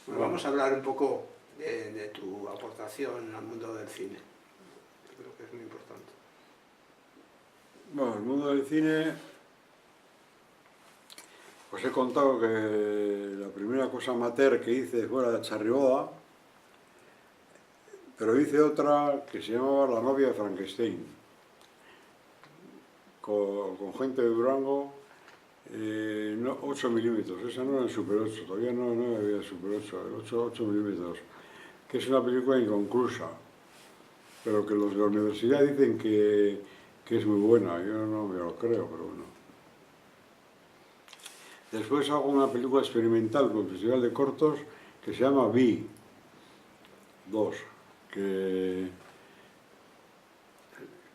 Bueno, vamos a hablar un poco de tu aportación al mundo del cine. Yo creo que es muy importante. Bueno, el mundo del cine, os he contado que la primera cosa amateur que hice fue la de Charriboda, pero hice otra que se llamaba La novia de Frankenstein, con gente de Durango, 8 milímetros, esa no era el Super 8, todavía no había el Super 8, el 8 milímetros, que es una película inconclusa, pero que los de la universidad dicen que es muy buena, yo no me lo creo, pero bueno. Después hago una película experimental con el Festival de Cortos que se llama Vi 2, que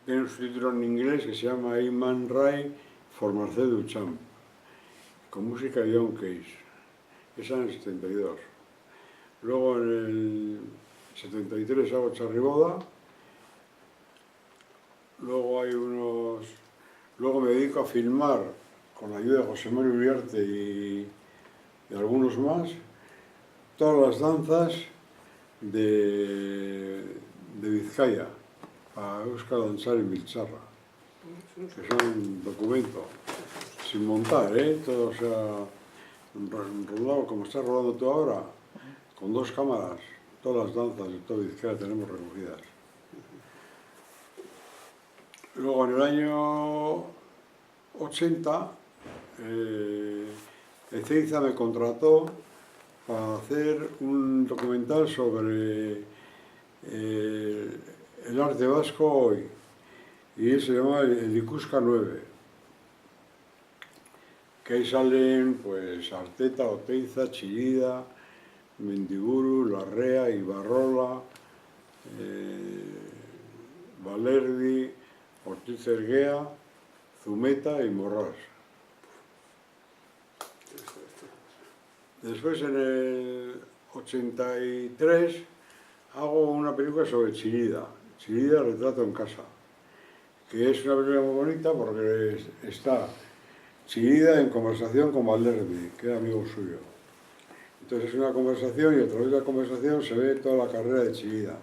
tiene un subtítulo en inglés que se llama Man Ray for Marcel Duchamp, con música de John Cage, esa en el 72. Luego en el 73 hago Charriboda, luego me dedico a filmar con la ayuda de José Mario Uriarte y algunos más, todas las danzas de Vizcaya, a Euskal Dantzar y Biltzarra, que son documentos, sin montar, todo, o sea, rodado, como estás rodando tú ahora, con 2 cámaras, todas las danzas de toda Vizcaya tenemos recogidas. Luego en el año 80, Ezeiza me contrató para hacer un documental sobre el arte vasco hoy, y se llama el Ikuska 9, que ahí salen pues Arteta, Oteiza, Chillida, Mendiburu, Larrea, Ibarrola, Valerdi, Ortiz Erguea, Zumeta y Morrás. Después en el 83 hago una película sobre Chillida, Chillida Retrato en casa, que es una película muy bonita porque está Chillida en conversación con Valerdi, que era amigo suyo. Entonces es una conversación y a través de la conversación se ve toda la carrera de Chillida.